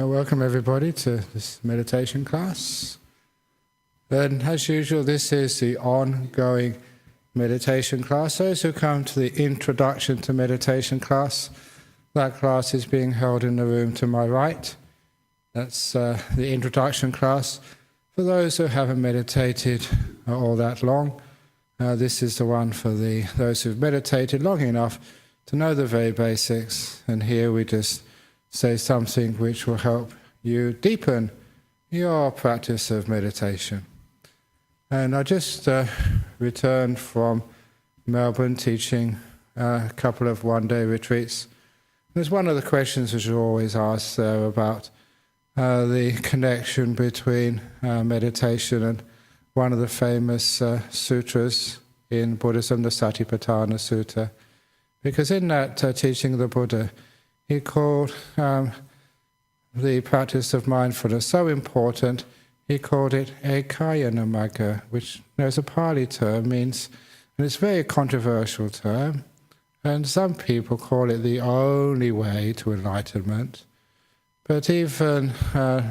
Welcome everybody to this meditation class. And as usual, this is the ongoing meditation class. Those who come to the introduction to meditation class, that class is being held in the room to my right. That's the introduction class. For those who haven't meditated all that long, this is the one for those who've meditated long enough to know the very basics. And here we just say something which will help you deepen your practice of meditation. And I just returned from Melbourne teaching a couple of one-day retreats. There's one of the questions which are always asked there about the connection between meditation and one of the famous sutras in Buddhism, the Satipatthana Sutta. Because in that teaching of the Buddha, he called the practice of mindfulness so important, he called it ekayana magga, which there's a Pali term, means, and it's a very controversial term, and some people call it the only way to enlightenment. But even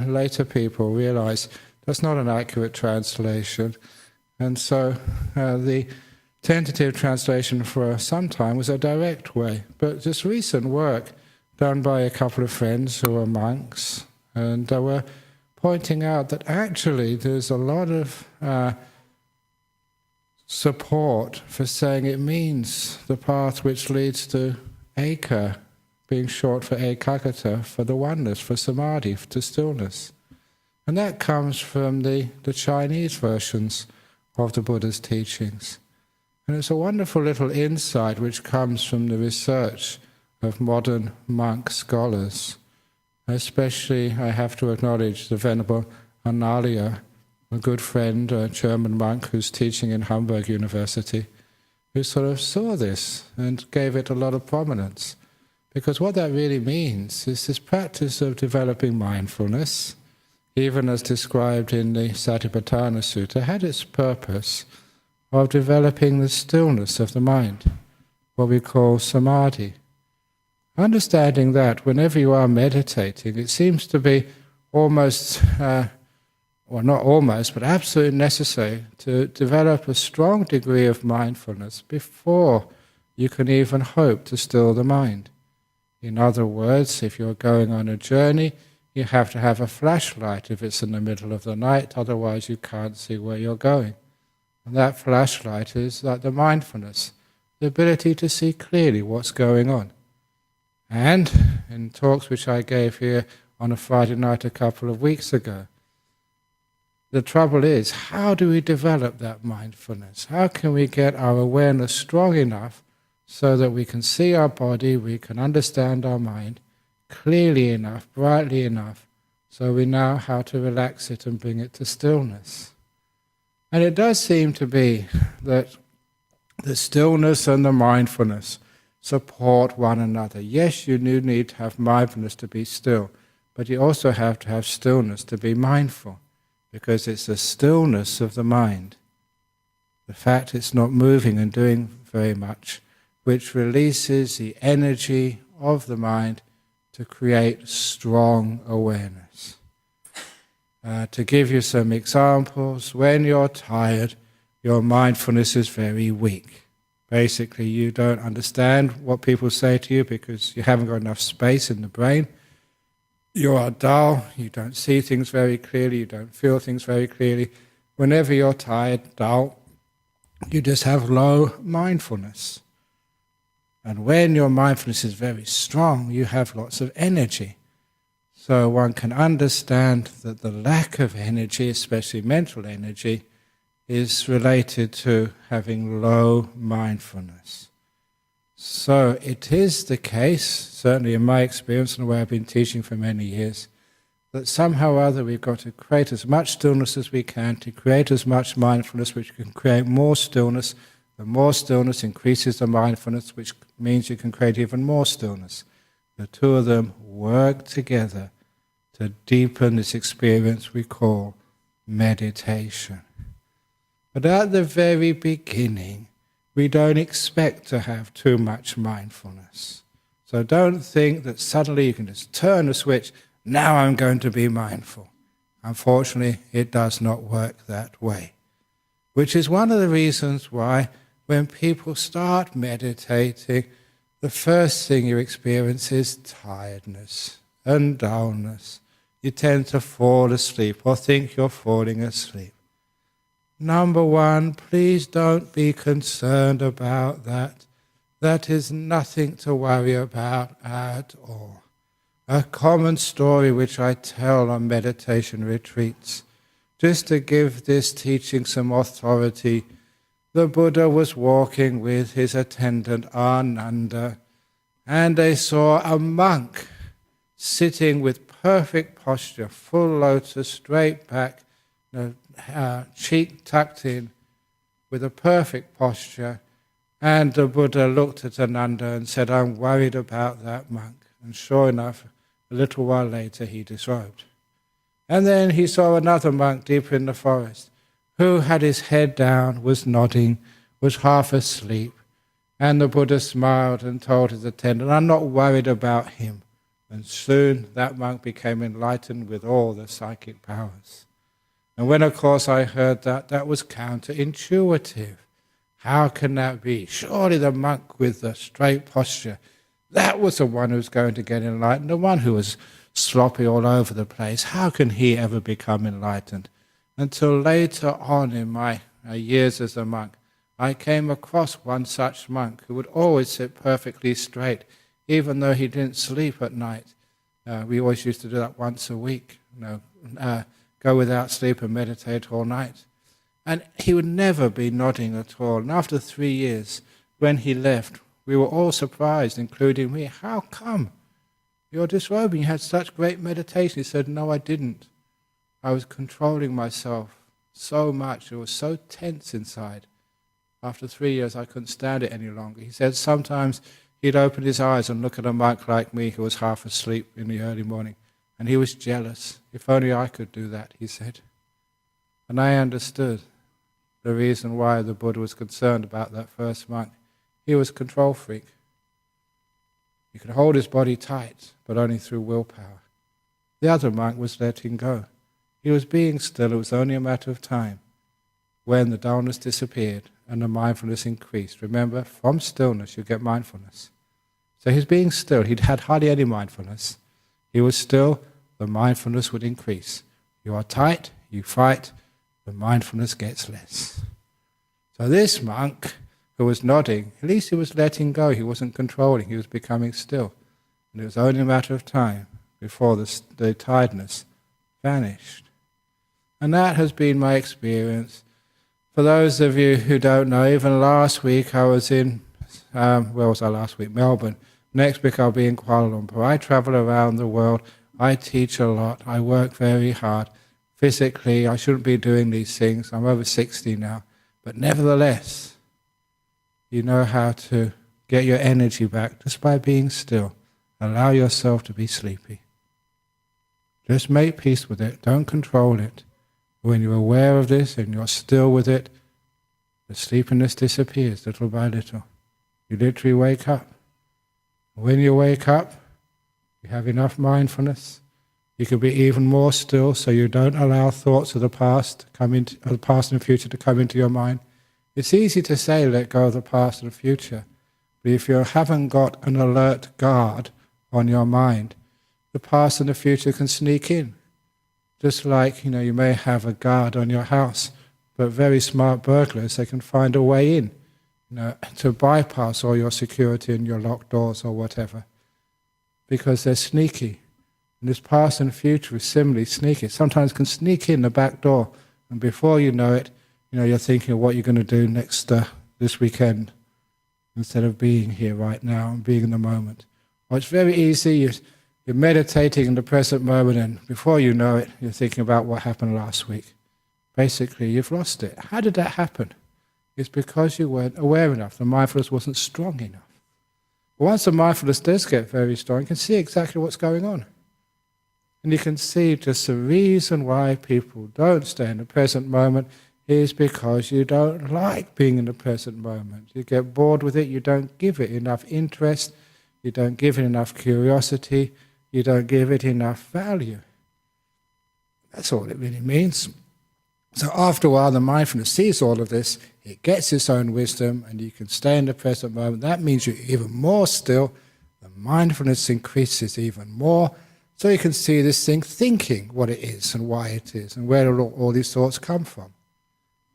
later people realize that's not an accurate translation, and so the tentative translation for some time was a direct way. But just recent work done by a couple of friends who are monks, and were pointing out that actually there's a lot of support for saying it means the path which leads to eka, being short for ekaggata, for the oneness, for samadhi, to stillness. And that comes from the Chinese versions of the Buddha's teachings. And it's a wonderful little insight which comes from the research of modern monk scholars. Especially, I have to acknowledge the Venerable Analia, a good friend, a German monk who's teaching in Hamburg University, who sort of saw this and gave it a lot of prominence. Because what that really means is this practice of developing mindfulness, even as described in the Satipatthana Sutta, had its purpose of developing the stillness of the mind, what we call samadhi. Understanding that whenever you are meditating, it seems to be almost, well not almost, but absolutely necessary to develop a strong degree of mindfulness before you can even hope to still the mind. In other words, if you're going on a journey, you have to have a flashlight if it's in the middle of the night, otherwise you can't see where you're going. And that flashlight is like the mindfulness, the ability to see clearly what's going on. And in talks which I gave here on a Friday night a couple of weeks ago, the trouble is, how do we develop that mindfulness? How can we get our awareness strong enough so that we can see our body, we can understand our mind clearly enough, brightly enough, so we know how to relax it and bring it to stillness? And it does seem to be that the stillness and the mindfulness support one another. Yes, you do need to have mindfulness to be still, but you also have to have stillness to be mindful, because it's the stillness of the mind, the fact it's not moving and doing very much, which releases the energy of the mind to create strong awareness. To give you some examples, when you're tired, your mindfulness is very weak. Basically, you don't understand what people say to you because you haven't got enough space in the brain. You are dull, you don't see things very clearly, you don't feel things very clearly. Whenever you're tired, dull, you just have low mindfulness. And when your mindfulness is very strong, you have lots of energy. So one can understand that the lack of energy, especially mental energy, is related to having low mindfulness. So it is the case, certainly in my experience and the way I've been teaching for many years, that somehow or other we've got to create as much stillness as we can, to create as much mindfulness, which can create more stillness. The more stillness increases the mindfulness, which means you can create even more stillness. The two of them work together to deepen this experience we call meditation. But at the very beginning, we don't expect to have too much mindfulness. So don't think that suddenly you can just turn a switch now I'm going to be mindful. Unfortunately, it does not work that way. Which is one of the reasons why when people start meditating, the first thing you experience is tiredness and dullness. You tend to fall asleep or think you're falling asleep. Number one, please don't be concerned about that. That is nothing to worry about at all. A common story which I tell on meditation retreats, just to give this teaching some authority. The Buddha was walking with his attendant Ananda, and they saw a monk sitting with perfect posture, full lotus, straight back, cheek tucked in, with a perfect posture. And the Buddha looked at Ananda and said, I'm worried about that monk. And sure enough, a little while later he disrobed. And then he saw another monk deep in the forest, who had his head down, was nodding, was half asleep. And the Buddha smiled and told his attendant, I'm not worried about him. And soon that monk became enlightened with all the psychic powers. And when, of course, I heard that, that was counterintuitive. How can that be? Surely the monk with the straight posture, that was the one who was going to get enlightened, the one who was sloppy all over the place. How can he ever become enlightened? Until later on in my years as a monk, I came across one such monk who would always sit perfectly straight, even though he didn't sleep at night. We always used to do that once a week, go without sleep and meditate all night. And he would never be nodding at all. And after 3 years, when he left, we were all surprised, including me. How come? You're disrobing. You had such great meditation. He said, no, I didn't. I was controlling myself so much. It was so tense inside. After 3 years, I couldn't stand it any longer. He said sometimes he'd open his eyes and look at a monk like me who was half asleep in the early morning. And he was jealous. If only I could do that, he said. And I understood the reason why the Buddha was concerned about that first monk. He was a control freak. He could hold his body tight, but only through willpower. The other monk was letting go. He was being still. It was only a matter of time when the dullness disappeared and the mindfulness increased. Remember, from stillness you get mindfulness. So he's being still. He'd had hardly any mindfulness. He was still, the mindfulness would increase. You are tight, you fight, the mindfulness gets less. So this monk who was nodding, at least he was letting go. He wasn't controlling. He was becoming still. And it was only a matter of time before the tiredness vanished. And that has been my experience. For those of you who don't know, even last week I was in, where was I last week? Melbourne. Next week I'll be in Kuala Lumpur. I travel around the world. I teach a lot. I work very hard. Physically, I shouldn't be doing these things. I'm over 60 now. But nevertheless, you know how to get your energy back just by being still. Allow yourself to be sleepy. Just make peace with it. Don't control it. When you're aware of this and you're still with it, the sleepiness disappears little by little. You literally wake up. When you wake up, you have enough mindfulness. You can be even more still, so you don't allow thoughts of the past to come into, of the past and the future to come into your mind. It's easy to say, let go of the past and the future, but if you haven't got an alert guard on your mind, the past and the future can sneak in. Just like, you may have a guard on your house, but very smart burglars, they can find a way in, to bypass all your security and your locked doors or whatever, because they're sneaky. And this past and future is similarly sneaky. Sometimes can sneak in the back door, and before you know it, you're thinking of what you're going to do next this weekend, instead of being here right now and being in the moment. Or it's very easy. You're meditating in the present moment, and before you know it, you're thinking about what happened last week. Basically, you've lost it. How did that happen? It's because you weren't aware enough. The mindfulness wasn't strong enough. But once the mindfulness does get very strong, you can see exactly what's going on. And you can see just the reason why people don't stay in the present moment is because you don't like being in the present moment. You get bored with it, you don't give it enough interest, you don't give it enough curiosity, you don't give it enough value. That's all it really means. So after a while, the mindfulness sees all of this, it gets its own wisdom, and you can stay in the present moment. That means you're even more still. The mindfulness increases even more, so you can see this thing thinking what it is and why it is, and where all these thoughts come from.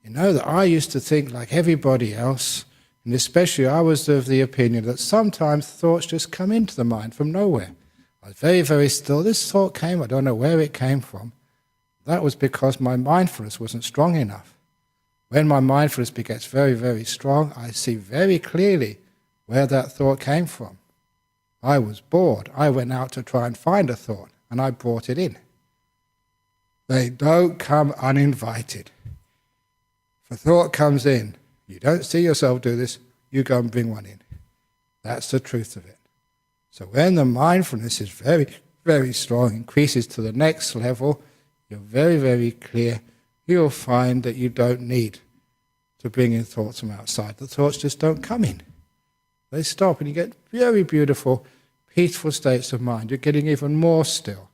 You know that I used to think like everybody else, and especially I was of the opinion that sometimes thoughts just come into the mind from nowhere. I was very, very still. This thought came, I don't know where it came from. That was because my mindfulness wasn't strong enough. When my mindfulness gets very, very strong, I see very clearly where that thought came from. I was bored. I went out to try and find a thought, and I brought it in. They don't come uninvited. If a thought comes in, you don't see yourself do this, you go and bring one in. That's the truth of it. So when the mindfulness is very, very strong, increases to the next level, you're very, very clear, you'll find that you don't need to bring in thoughts from outside. The thoughts just don't come in. They stop, and you get very beautiful, peaceful states of mind. You're getting even more still.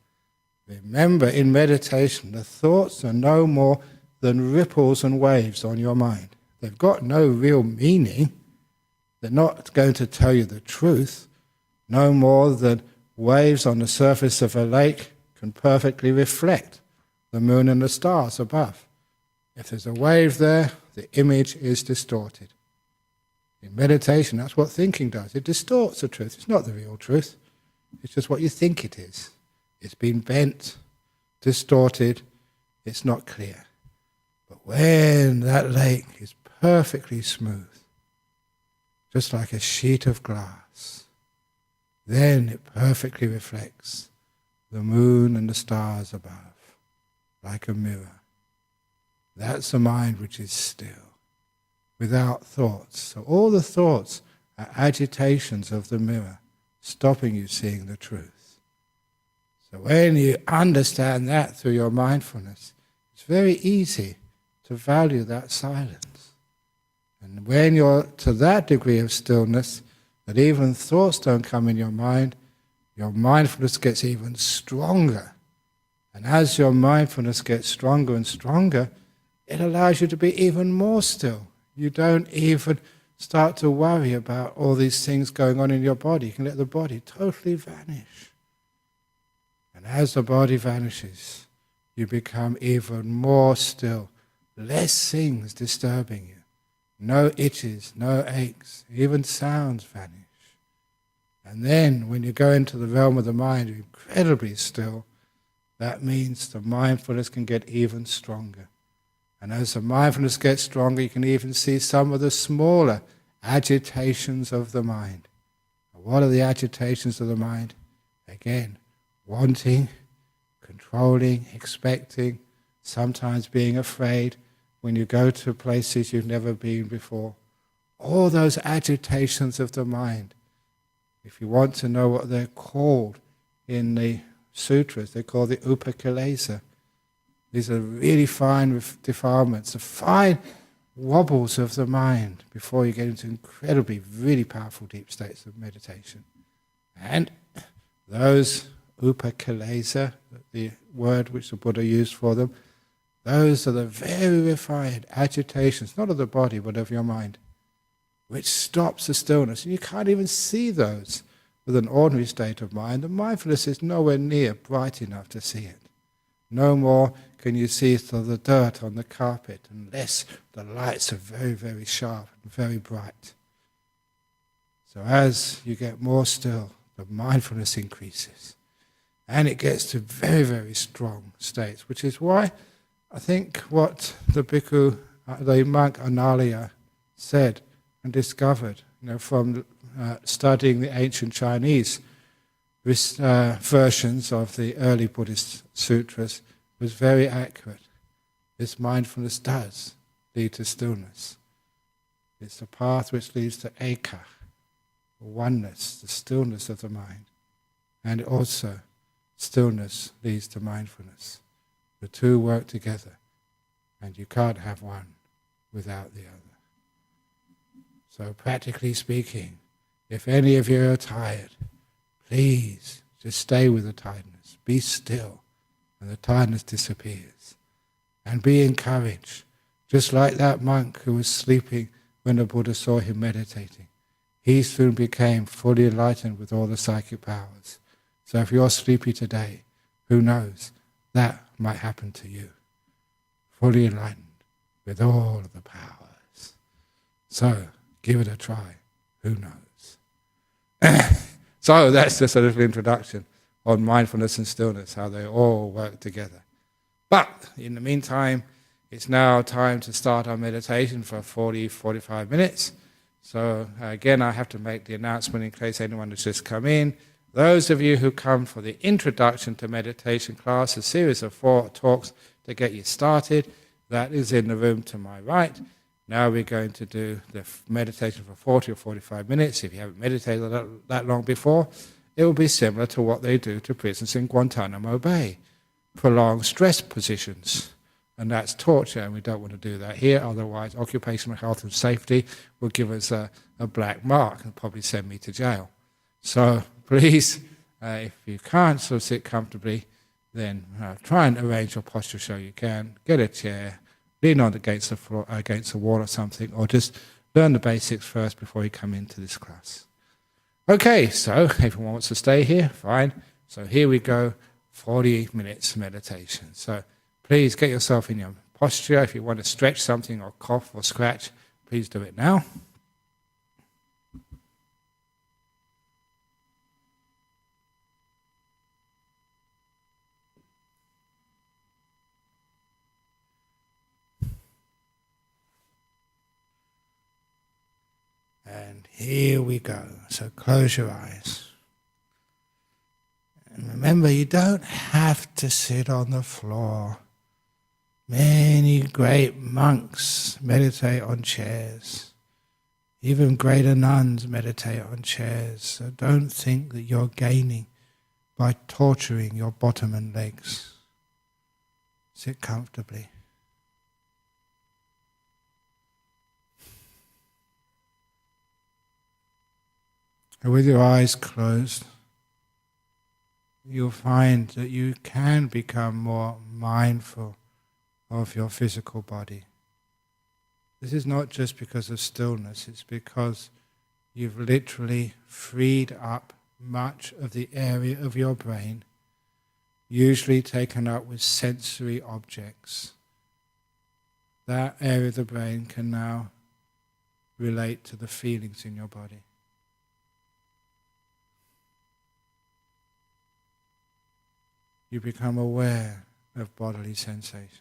Remember, in meditation, the thoughts are no more than ripples and waves on your mind. They've got no real meaning. They're not going to tell you the truth, no more than waves on the surface of a lake can perfectly reflect the moon and the stars above. If there's a wave there, the image is distorted. In meditation, that's what thinking does. It distorts the truth. It's not the real truth. It's just what you think it is. It's been bent, distorted. It's not clear. But when that lake is perfectly smooth, just like a sheet of glass, then it perfectly reflects the moon and the stars above, like a mirror. That's the mind which is still, without thoughts. So all the thoughts are agitations of the mirror, stopping you seeing the truth. So when you understand that through your mindfulness, it's very easy to value that silence. And when you're to that degree of stillness, that even thoughts don't come in your mindfulness gets even stronger. And as your mindfulness gets stronger and stronger, it allows you to be even more still. You don't even start to worry about all these things going on in your body. You can let the body totally vanish. And as the body vanishes, you become even more still. Less things disturbing you. No itches, no aches, even sounds vanish. And then when you go into the realm of the mind, you're incredibly still. That means the mindfulness can get even stronger. And as the mindfulness gets stronger, you can even see some of the smaller agitations of the mind. And what are the agitations of the mind? Again, wanting, controlling, expecting, sometimes being afraid when you go to places you've never been before. All those agitations of the mind. If you want to know what they're called in the sutras, they're called the upakilesa. These are really fine defilements, the fine wobbles of the mind before you get into incredibly, really powerful deep states of meditation. And those upakilesa, the word which the Buddha used for them, those are the very refined agitations, not of the body, but of your mind, which stops the stillness. And you can't even see those with an ordinary state of mind. The mindfulness is nowhere near bright enough to see it. No more can you see through the dirt on the carpet, unless the lights are very, very sharp and very bright. So as you get more still, the mindfulness increases. And it gets to very, very strong states, which is why I think what the bhikkhu, the monk Analaya said and discovered, from studying the ancient Chinese versions of the early Buddhist sutras, was very accurate. This mindfulness does lead to stillness. It's the path which leads to eka, oneness, the stillness of the mind. And also, stillness leads to mindfulness. The two work together, and you can't have one without the other. So practically speaking, if any of you are tired, please Just stay with the tiredness. Be still, and the tiredness disappears. And be encouraged, just like that monk who was sleeping when the Buddha saw him meditating. He soon became fully enlightened with all the psychic powers. So if you're sleepy today, who knows, that might happen to you. Fully enlightened with all of the powers. So give it a try. Who knows? So that's just a little introduction on mindfulness and stillness, how they all work together. But in the meantime, it's now time to start our meditation for 45 minutes. So again, I have to make the announcement in case anyone has just come in. Those of you who come for the introduction to meditation class, a series of 4 talks to get you started, that is in the room to my right. Now we're going to do the meditation for 40 or 45 minutes. If you haven't meditated that long before, it will be similar to what they do to prisoners in Guantanamo Bay. Prolonged stress positions. And that's torture, and we don't want to do that here. Otherwise, occupational health and safety will give us a black mark and probably send me to jail. So please, if you can't sort of sit comfortably, then try and arrange your posture so you can. Get a chair, lean on against the floor, against the wall or something, or just learn the basics first before you come into this class. Okay, so everyone wants to stay here, fine. So here we go, 40 minutes meditation. So please get yourself in your posture. If you want to stretch something or cough or scratch, please do it now. And here we go. So close your eyes. And remember, you don't have to sit on the floor. Many great monks meditate on chairs. Even greater nuns meditate on chairs. So don't think that you're gaining by torturing your bottom and legs. Sit comfortably. And with your eyes closed, you'll find that you can become more mindful of your physical body. This is not just because of stillness, it's because you've literally freed up much of the area of your brain, usually taken up with sensory objects. That area of the brain can now relate to the feelings in your body. You become aware of bodily sensations.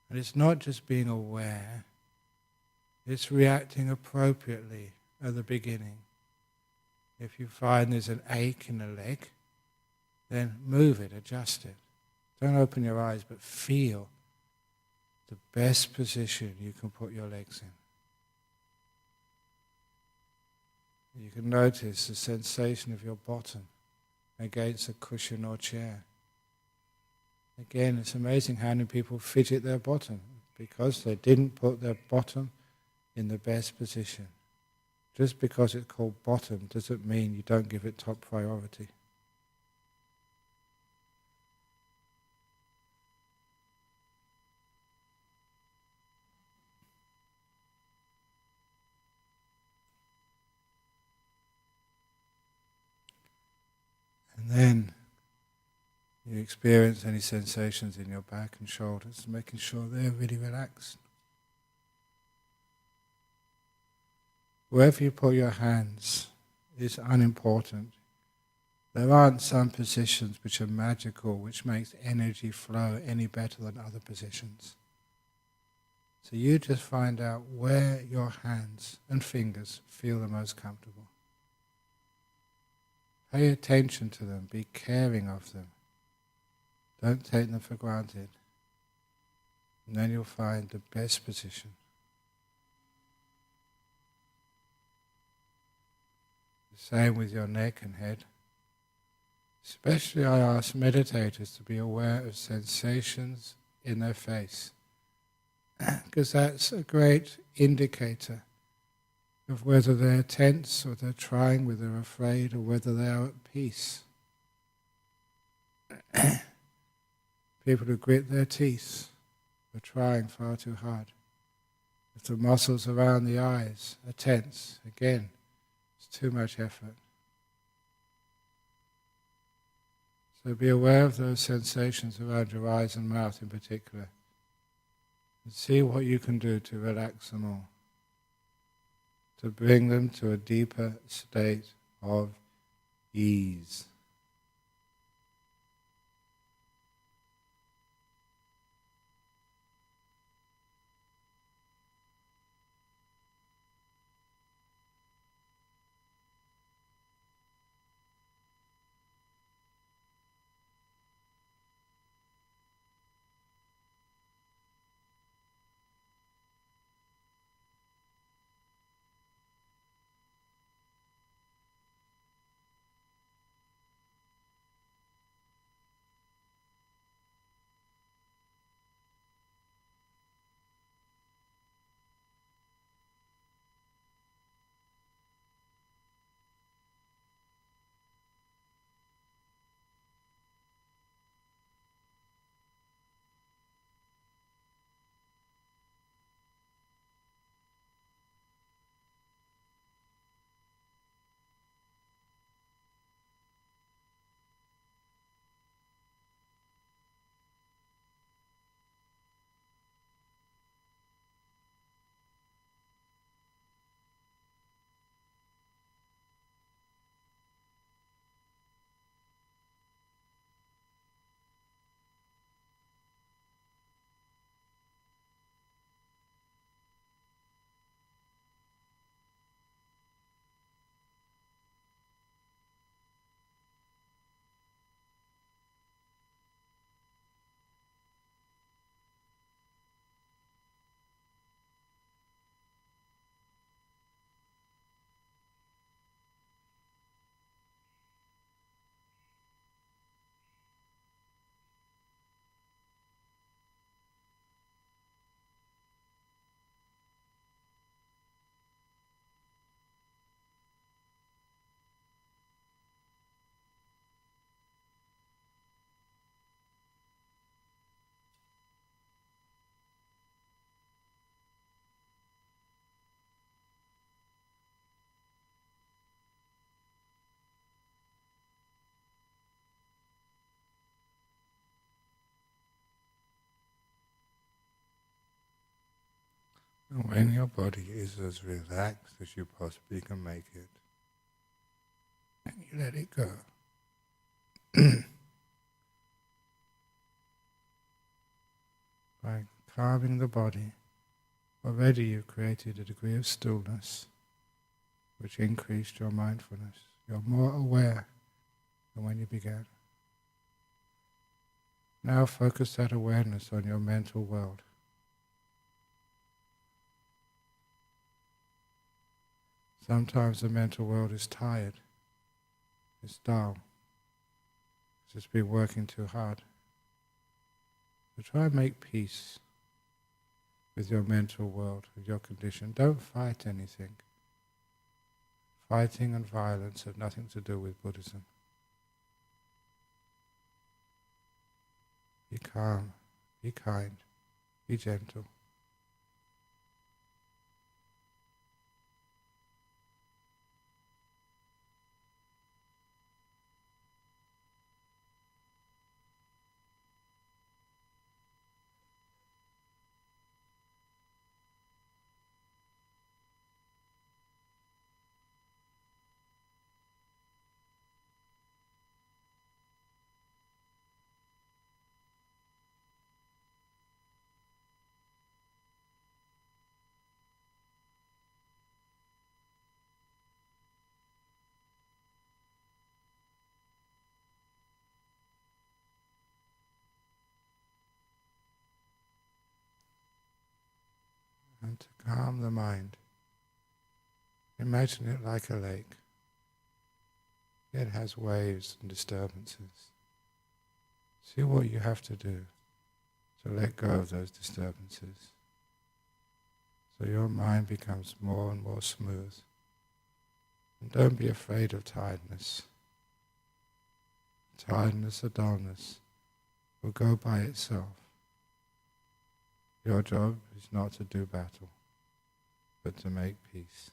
And it's not just being aware, it's reacting appropriately at the beginning. If you find there's an ache in the leg, then move it, adjust it. Don't open your eyes, but feel the best position you can put your legs in. You can notice the sensation of your bottom against a cushion or chair. Again, it's amazing how many people fidget their bottom because they didn't put their bottom in the best position. Just because it's called bottom doesn't mean you don't give it top priority. And then you experience any sensations in your back and shoulders, making sure they're really relaxed. Wherever you put your hands is unimportant. There aren't some positions which are magical, which makes energy flow any better than other positions. So you just find out where your hands and fingers feel the most comfortable. Pay attention to them, be caring of them. Don't take them for granted. And then you'll find the best position. The same with your neck and head. Especially I ask meditators to be aware of sensations in their face. Because that's a great indicator of whether they're tense or they're trying, whether they're afraid or whether they are at peace. People who grit their teeth are trying far too hard. If the muscles around the eyes are tense, again, it's too much effort. So be aware of those sensations around your eyes and mouth in particular, and see what you can do to relax them all, to bring them to a deeper state of ease. And when your body is as relaxed as you possibly can make it, and you let it go, by calming the body, already you've created a degree of stillness which increased your mindfulness. You're more aware than when you began. Now focus that awareness on your mental world. Sometimes the mental world is tired, it's dull, it's just been working too hard. So try and make peace with your mental world, with your condition. Don't fight anything. Fighting and violence have nothing to do with Buddhism. Be calm, be kind, be gentle. And to calm the mind, imagine it like a lake. It has waves and disturbances. See what you have to do to let go of those disturbances, So your mind becomes more and more smooth. And don't be afraid of tiredness. Tiredness or dullness will go by itself. Your job is not to do battle, but to make peace.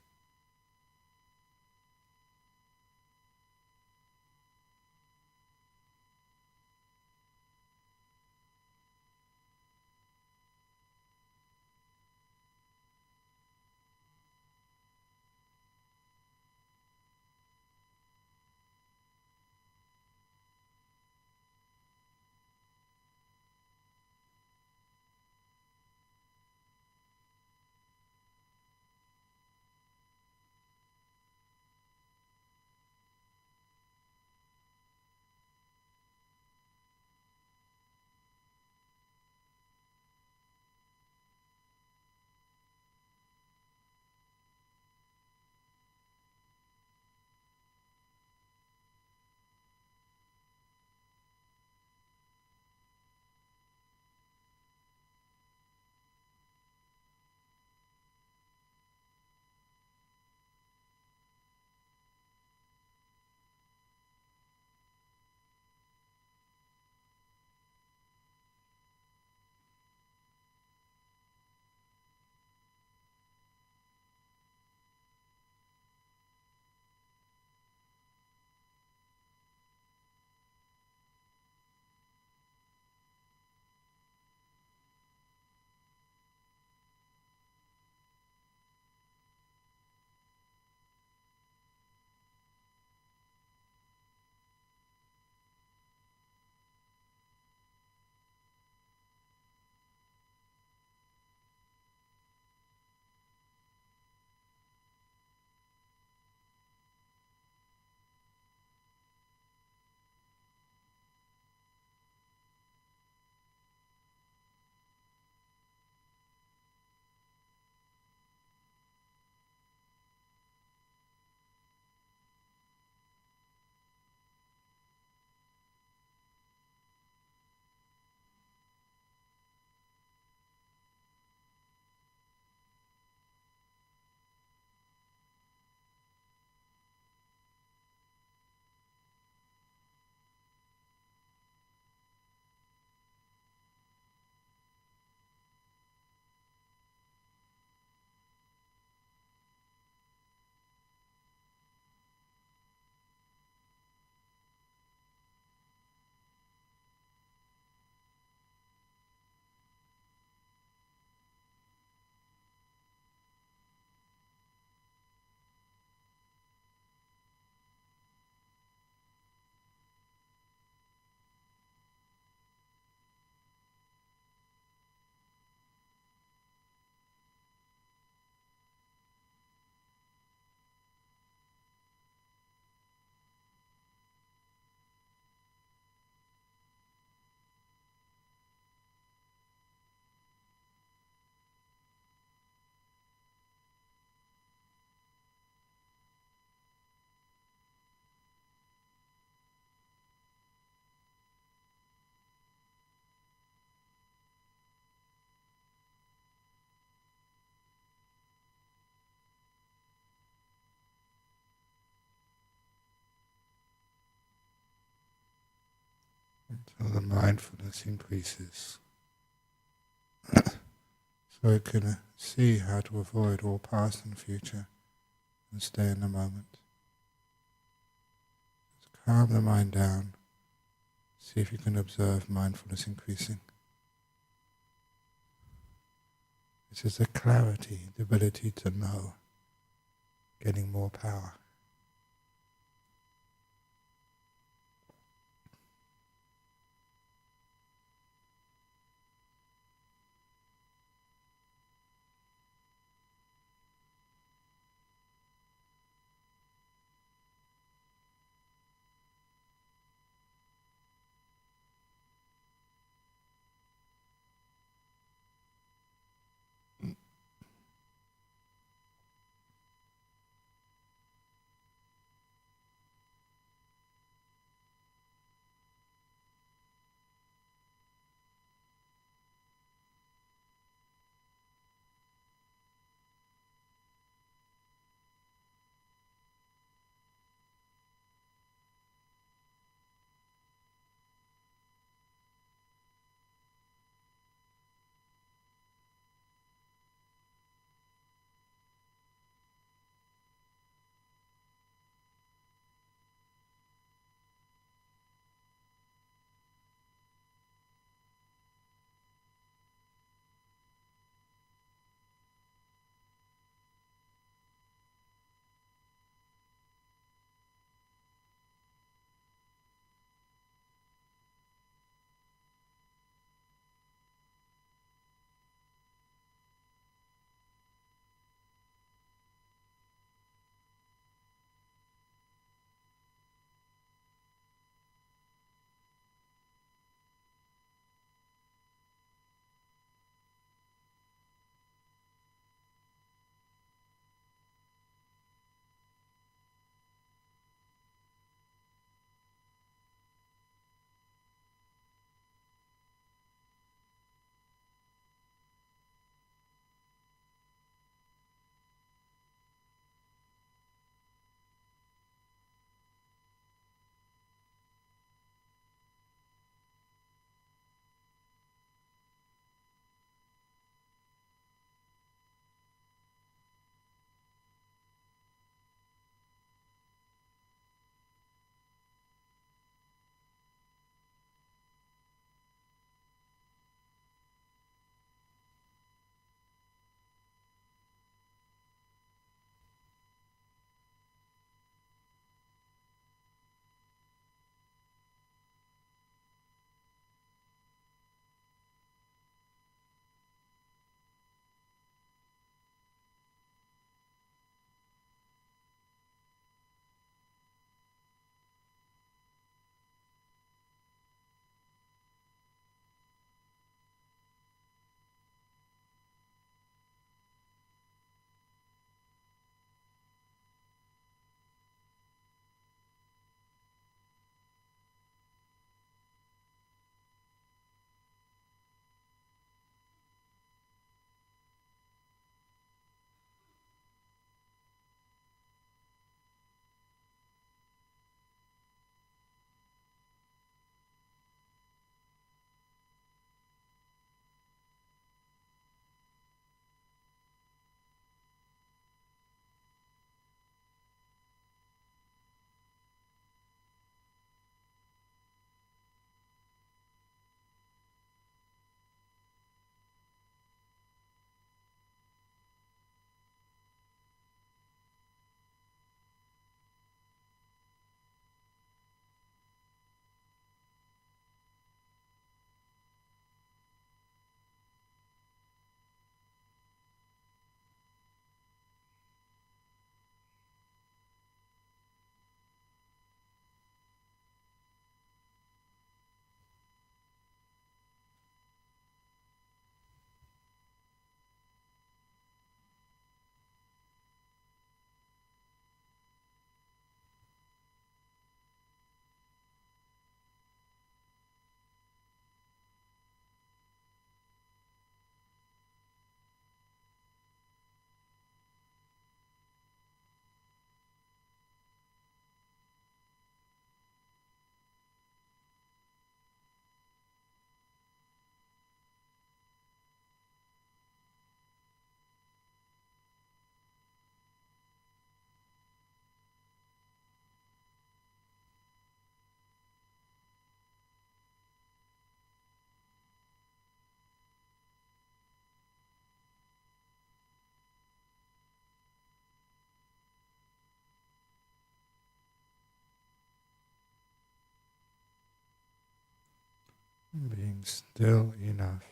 So the mindfulness increases. So it can see how to avoid all past and future and stay in the moment. Just calm the mind down. See if you can observe mindfulness increasing. This is the clarity, the ability to know, getting more power. being still enough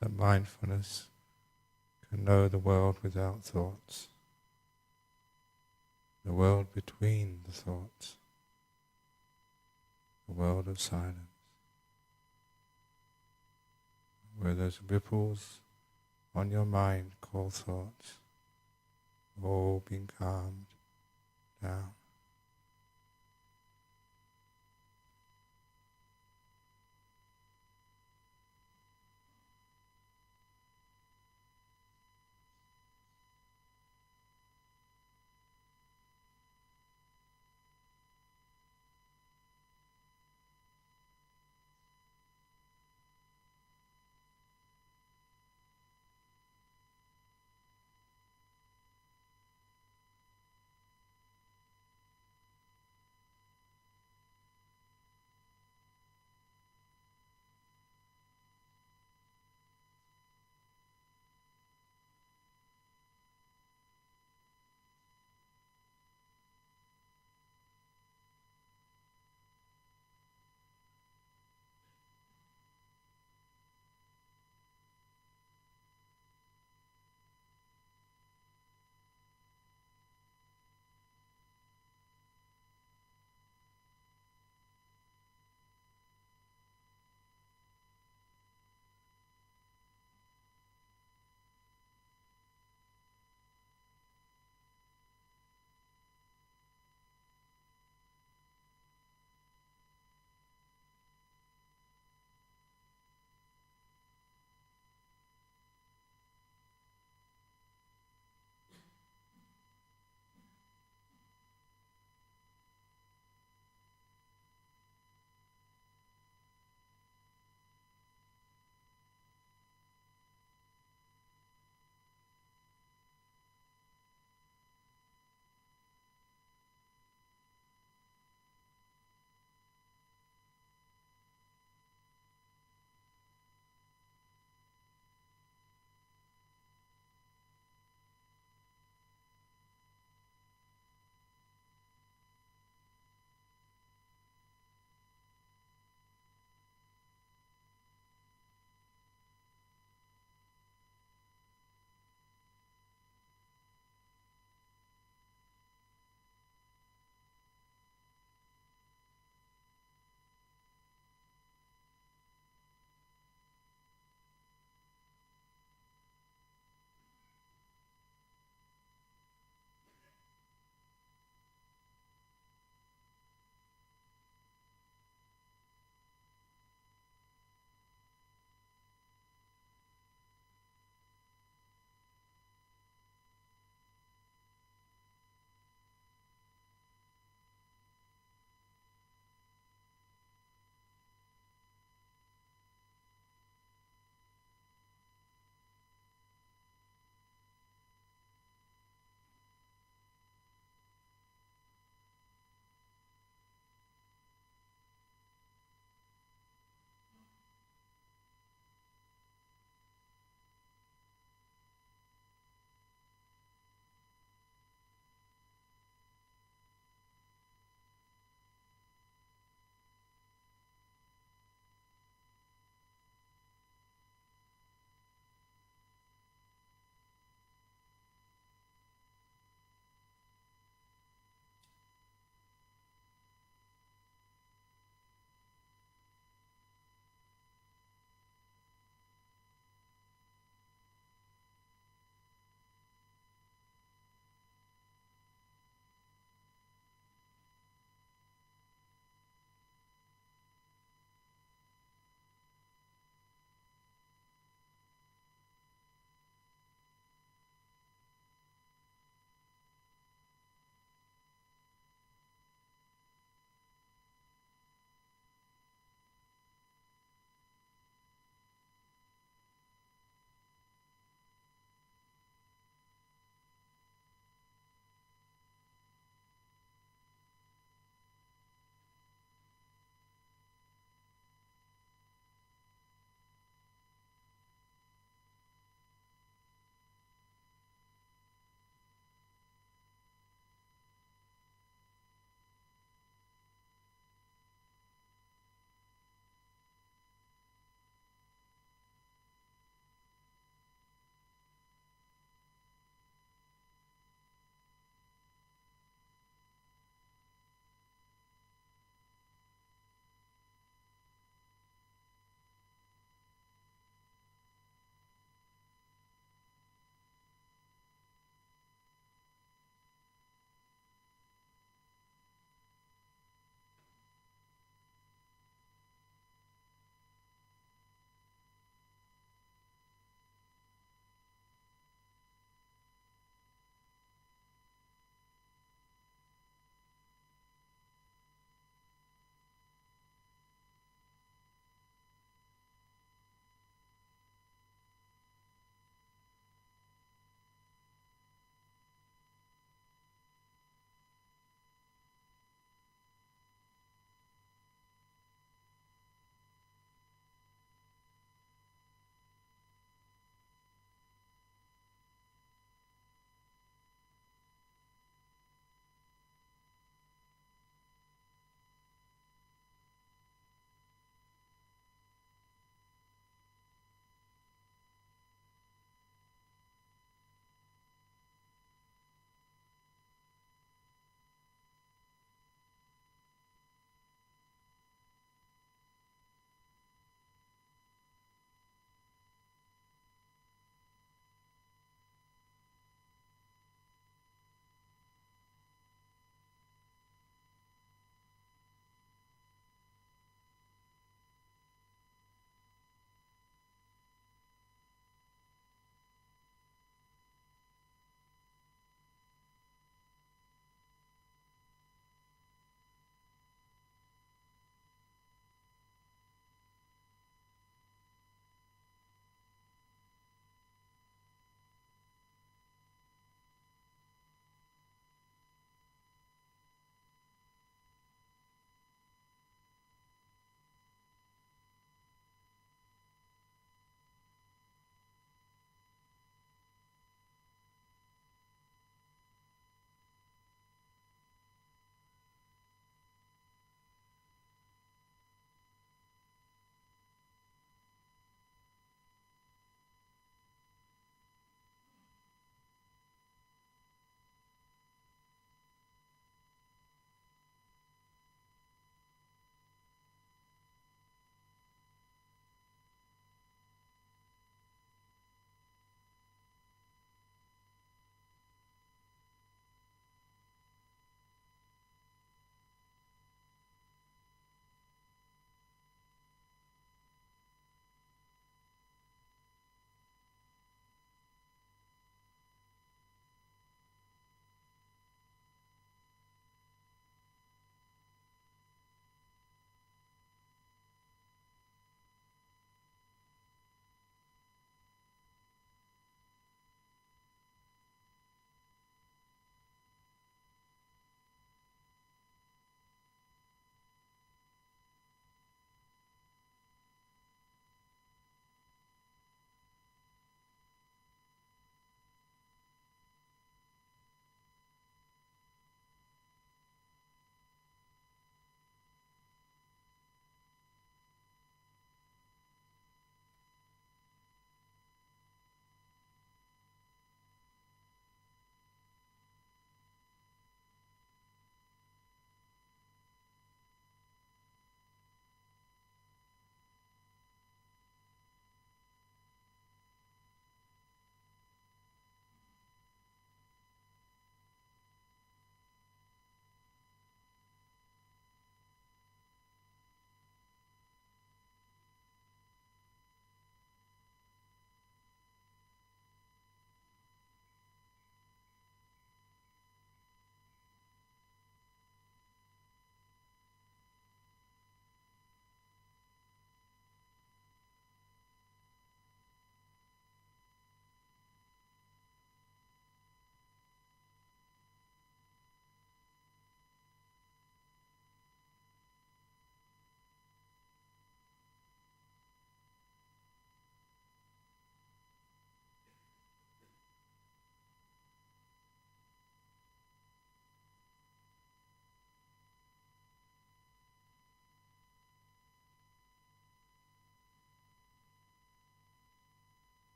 that mindfulness can know the world without thoughts, the world between the thoughts, the world of silence, where those ripples on your mind called thoughts, all being calmed down.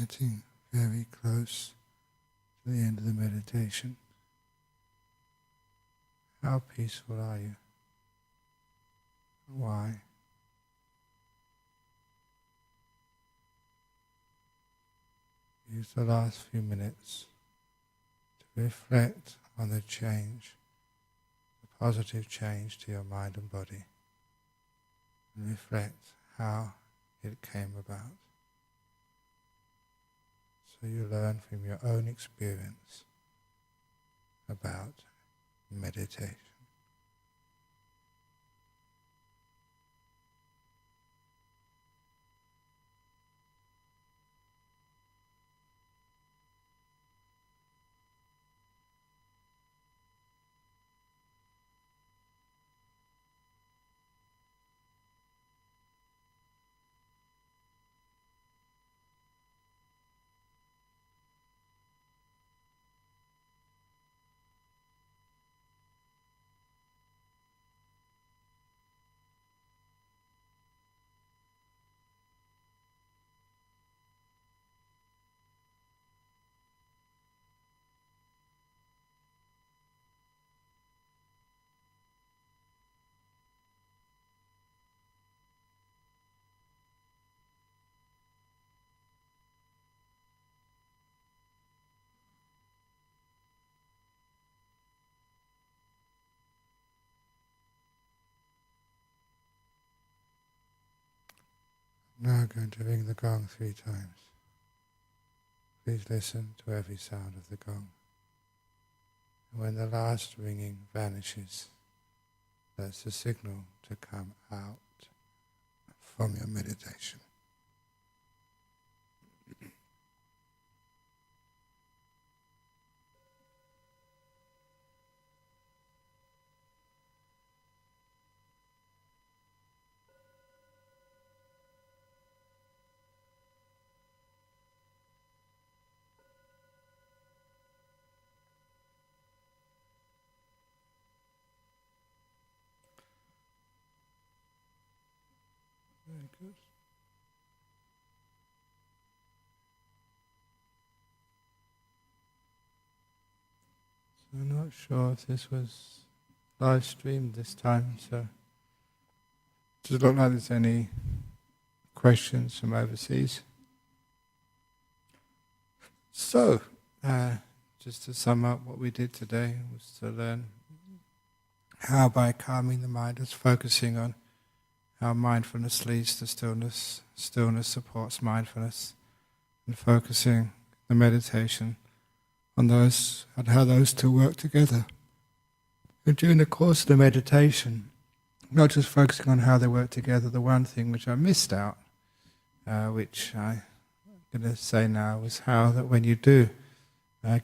Getting very close to the end of the meditation. How peaceful are you? Why? Use the last few minutes to reflect on the change, the positive change to your mind and body, and reflect how it came about. So you learn from your own experience about meditation. Now I'm going to ring the gong 3 times. Please listen to every sound of the gong. And when the last ringing vanishes, that's the signal to come out from your meditation. Very good. So I'm not sure if this was live streamed this time, so does it look like there's any questions from overseas? So, just to sum up, what we did today was to learn how by calming the mind, just focusing on how mindfulness leads to stillness, stillness supports mindfulness, and focusing the meditation on those and how those two work together. And during the course of the meditation, not just focusing on how they work together, the one thing which I missed out, which I'm going to say now, was how that when you do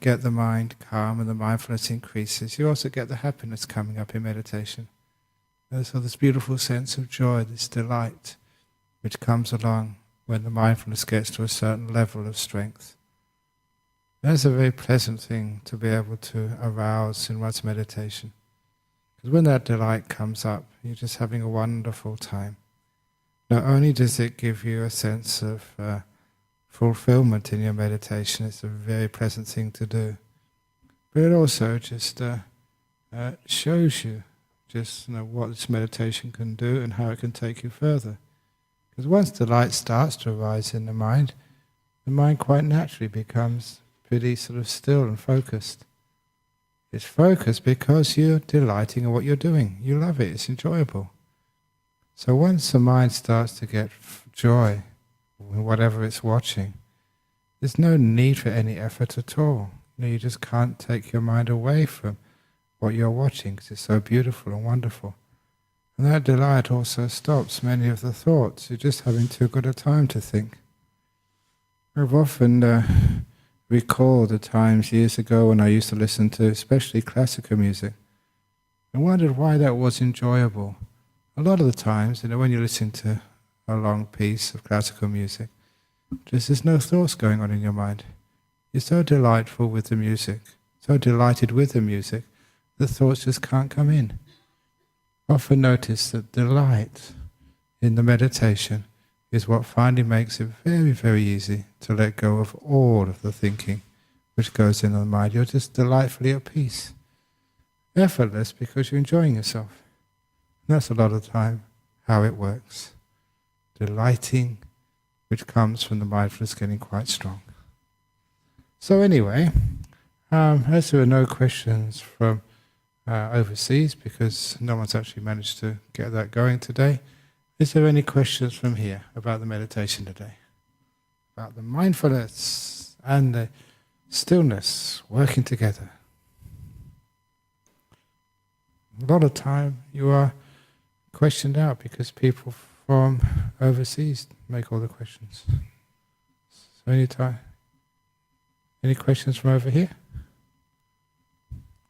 get the mind calm and the mindfulness increases, you also get the happiness coming up in meditation. And so this beautiful sense of joy, this delight, which comes along when the mindfulness gets to a certain level of strength. That's a very pleasant thing to be able to arouse in one's meditation. Because when that delight comes up, you're just having a wonderful time. Not only does it give you a sense of fulfillment in your meditation, it's a very pleasant thing to do, but it also just shows you just what this meditation can do and how it can take you further. Because once the light starts to arise in the mind quite naturally becomes pretty sort of still and focused. It's focused because you're delighting in what you're doing. You love it, it's enjoyable. So once the mind starts to get joy in whatever it's watching, there's no need for any effort at all. You just can't take your mind away from what you're watching because it's so beautiful and wonderful. And that delight also stops many of the thoughts. You're just having too good a time to think. I've often recalled the times years ago when I used to listen to especially classical music and wondered why that was enjoyable. A lot of the times, when you listen to a long piece of classical music, there's no thoughts going on in your mind. You're so delightful with the music, so delighted with the music, the thoughts just can't come in. Often notice that delight in the meditation is what finally makes it very, very easy to let go of all of the thinking which goes in on the mind. You're just delightfully at peace. Effortless because you're enjoying yourself. And that's a lot of the time how it works. Delighting, which comes from the mindfulness getting quite strong. So anyway, as there are no questions from overseas, because no one's actually managed to get that going today, is there any questions from here about the meditation today? About the mindfulness and the stillness working together? A lot of time you are questioned out because people from overseas make all the questions. So any questions from over here?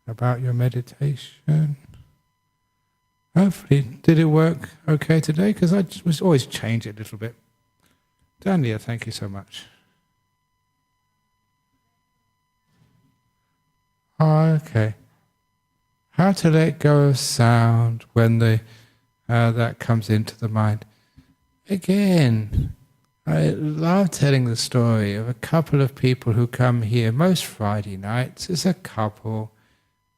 About your meditation? Hopefully, did it work okay today? Because I was always change it a little bit. Dania, thank you so much. Okay. How to let go of sound when that comes into the mind. Again, I love telling the story of a couple of people who come here most Friday nights. It's a couple.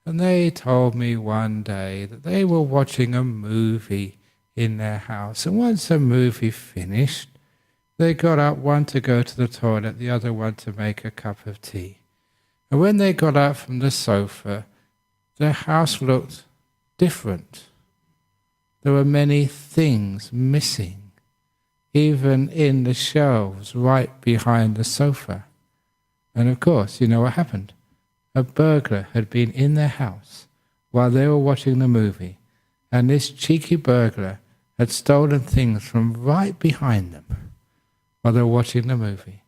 And they told me one day that they were watching a movie in their house. And once the movie finished, they got up, one to go to the toilet, the other one to make a cup of tea. And when they got up from the sofa, their house looked different. There were many things missing, even in the shelves right behind the sofa. And of course, you know what happened? A burglar had been in their house while they were watching the movie, and this cheeky burglar had stolen things from right behind them while they were watching the movie.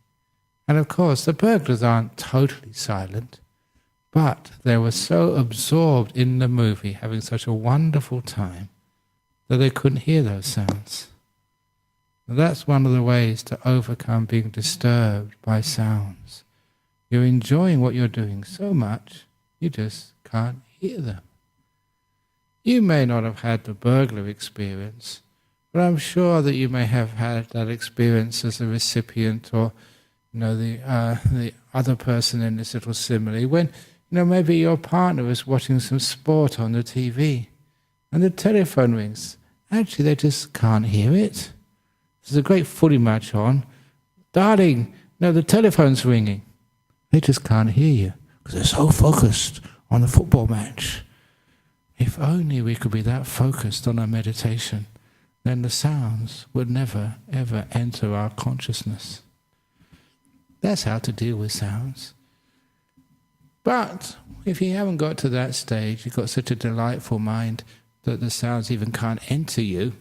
And of course, the burglars aren't totally silent, but they were so absorbed in the movie, having such a wonderful time, that they couldn't hear those sounds. And that's one of the ways to overcome being disturbed by sounds. You're enjoying what you're doing so much, you just can't hear them. You may not have had the burglar experience, but I'm sure that you may have had that experience as a recipient, or the other person in this little simile, when maybe your partner is watching some sport on the TV, and the telephone rings. Actually, they just can't hear it. There's a great footy match on. Darling, the telephone's ringing. They just can't hear you because they're so focused on the football match. If only we could be that focused on our meditation, then the sounds would never, ever enter our consciousness. That's how to deal with sounds. But if you haven't got to that stage, you've got such a delightful mind that the sounds even can't enter you,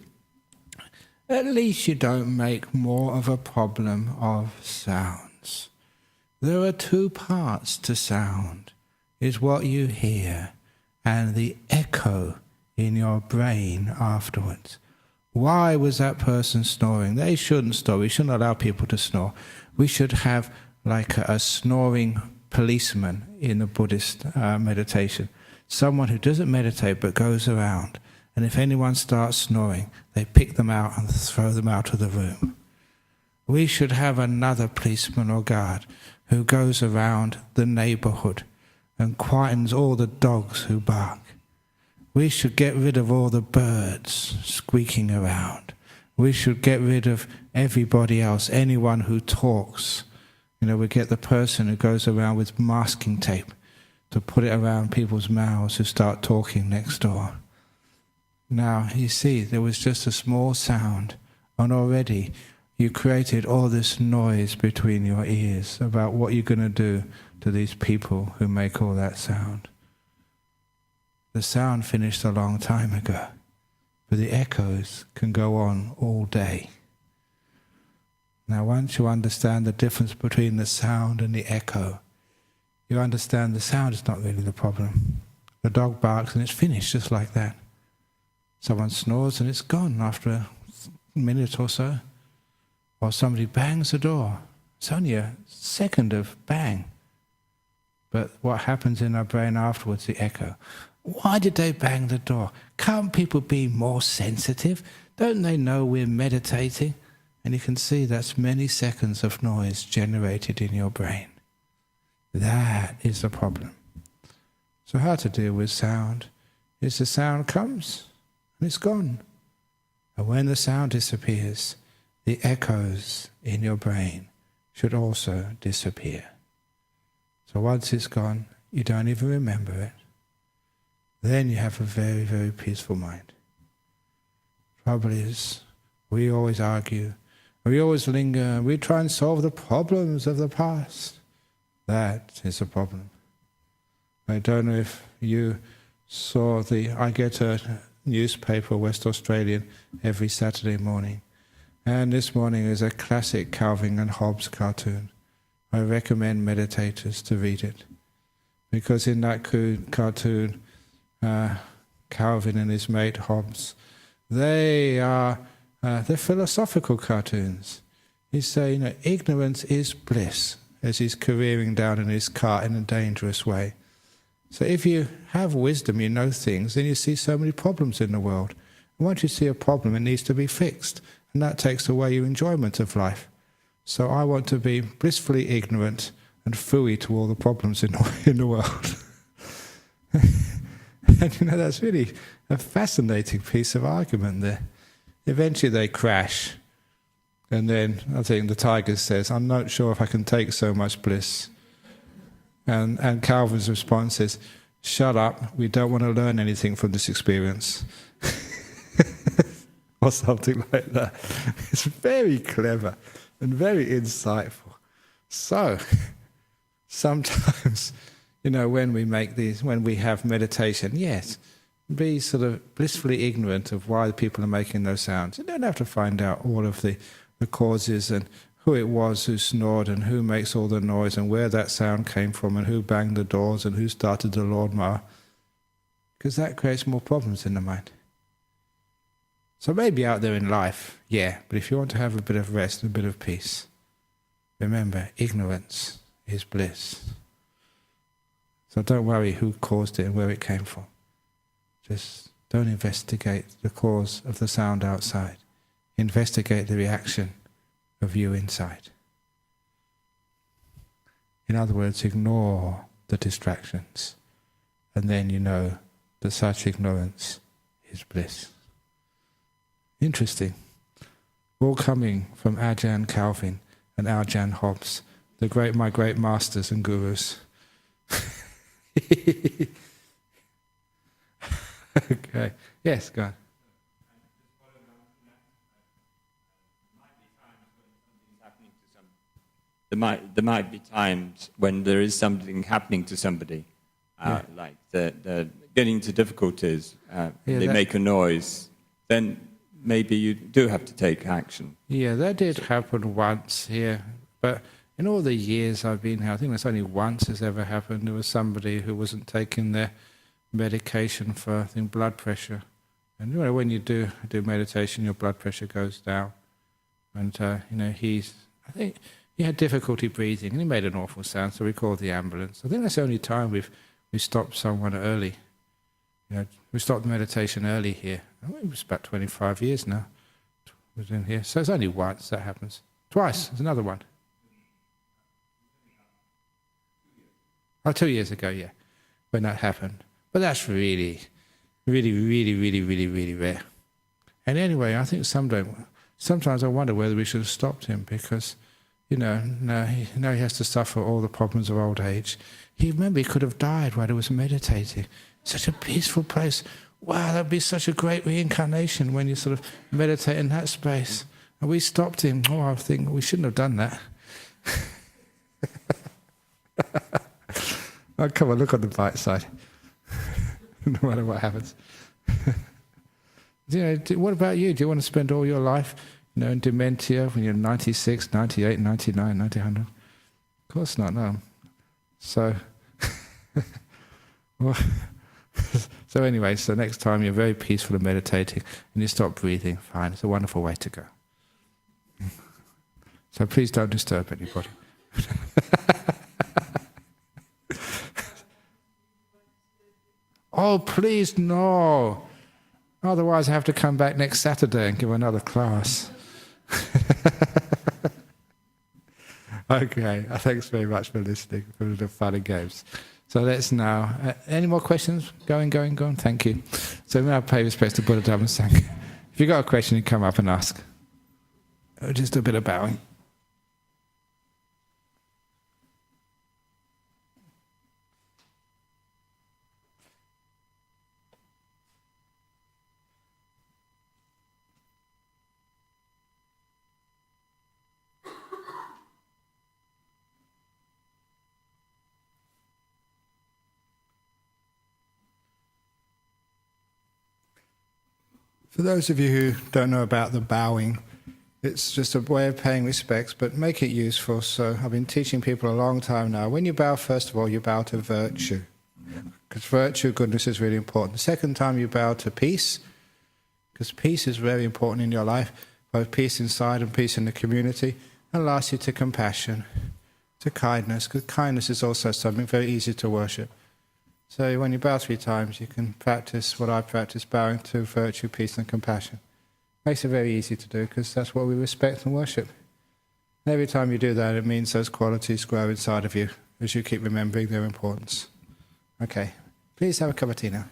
at least you don't make more of a problem of sounds. There are two parts to sound. It's what you hear and the echo in your brain afterwards. Why was that person snoring? They shouldn't snore. We shouldn't allow people to snore. We should have like a snoring policeman in the Buddhist meditation. Someone who doesn't meditate but goes around. And if anyone starts snoring, they pick them out and throw them out of the room. We should have another policeman or guard who goes around the neighborhood and quietens all the dogs who bark. We should get rid of all the birds squeaking around. We should get rid of everybody else, anyone who talks. We get the person who goes around with masking tape to put it around people's mouths who start talking next door. Now, you see, there was just a small sound, and already you created all this noise between your ears about what you're going to do to these people who make all that sound. The sound finished a long time ago, but the echoes can go on all day. Now, once you understand the difference between the sound and the echo, you understand the sound is not really the problem. The dog barks and it's finished just like that. Someone snores and it's gone after a minute or so. Or somebody bangs the door. It's only a second of bang. But what happens in our brain afterwards, the echo. Why did they bang the door? Can't people be more sensitive? Don't they know we're meditating? And you can see that's many seconds of noise generated in your brain. That is the problem. So how to deal with sound is the sound comes and it's gone. And when the sound disappears, the echoes in your brain should also disappear. So once it's gone, you don't even remember it. Then you have a very, very peaceful mind. Trouble is, we always argue, we always linger, we try and solve the problems of the past. That is a problem. I don't know if you saw I get a newspaper, West Australian, every Saturday morning. And this morning is a classic Calvin and Hobbes cartoon. I recommend meditators to read it. Because in that cartoon, Calvin and his mate Hobbes, they're philosophical cartoons. He's saying, ignorance is bliss, as he's careering down in his cart in a dangerous way. So if you have wisdom, you know things, then you see so many problems in the world. And once you see a problem, it needs to be fixed. And that takes away your enjoyment of life. So I want to be blissfully ignorant and phooey to all the problems in the world. And that's really a fascinating piece of argument there. Eventually they crash. And then I think the tiger says, I'm not sure if I can take so much bliss. And Calvin's response is, shut up, we don't want to learn anything from this experience. Or something like that. It's very clever and very insightful. So, sometimes, when we have meditation, yes, be sort of blissfully ignorant of why people are making those sounds. You don't have to find out all of the causes and who it was who snored and who makes all the noise and where that sound came from and who banged the doors and who started the lawnmower. Because that creates more problems in the mind. So maybe out there in life, yeah, but if you want to have a bit of rest and a bit of peace, remember, ignorance is bliss. So don't worry who caused it and where it came from. Just don't investigate the cause of the sound outside. Investigate the reaction of you inside. In other words, ignore the distractions, and then you know that such ignorance is bliss. Interesting. All coming from Ajahn Calvin and Ajahn Hobbes, my great masters and gurus. Okay. Yes, go on. There might be times when there is something happening to somebody, like they're getting into difficulties, they make a noise, then maybe you do have to take action. Yeah, that did happen once here, but in all the years I've been here, I think that's only once has ever happened. There was somebody who wasn't taking their medication for, I think, blood pressure. And when you do meditation, your blood pressure goes down. And I think he had difficulty breathing, and he made an awful sound, so we called the ambulance. I think that's the only time we stopped someone early. We stopped the meditation early here. I think it was about 25 years now. Was in here, so it's only once that happens. Twice, there's another one. 2 years ago, yeah, when that happened. But that's really, really, really, really, really, really rare. And anyway, I think sometimes I wonder whether we should have stopped him because, now he has to suffer all the problems of old age. He could have died while he was meditating. Such a peaceful place. Wow, that'd be such a great reincarnation when you sort of meditate in that space. And we stopped him. Oh, I think we shouldn't have done that. Oh, come on, look on the bright side. No matter what happens. What about you? Do you want to spend all your life, in dementia when you're 96, 98, 99, 100? Of course not, no. So, so anyway, so next time you're very peaceful and meditating and you stop breathing, fine, it's a wonderful way to go. So please don't disturb anybody. Oh, please, no. Otherwise I have to come back next Saturday and give another class. Okay, thanks very much for listening, for the fun and games. So let's now, any more questions? Going. Thank you. So now pay respects to Buddha, Dhamma, and Sangha. If you've got a question, you come up and ask. Just a bit of bowing. For those of you who don't know about the bowing, it's just a way of paying respects, but make it useful. So I've been teaching people a long time now. When you bow, first of all, you bow to virtue, because virtue, goodness is really important. The second time you bow to peace, because peace is very important in your life, both peace inside and peace in the community. And lastly, to compassion, to kindness, because kindness is also something very easy to worship. So when you bow 3 times, you can practice what I practice, bowing to virtue, peace and compassion. Makes it very easy to do, because that's what we respect and worship. And every time you do that, it means those qualities grow inside of you as you keep remembering their importance. Okay, please have a cup of tea now.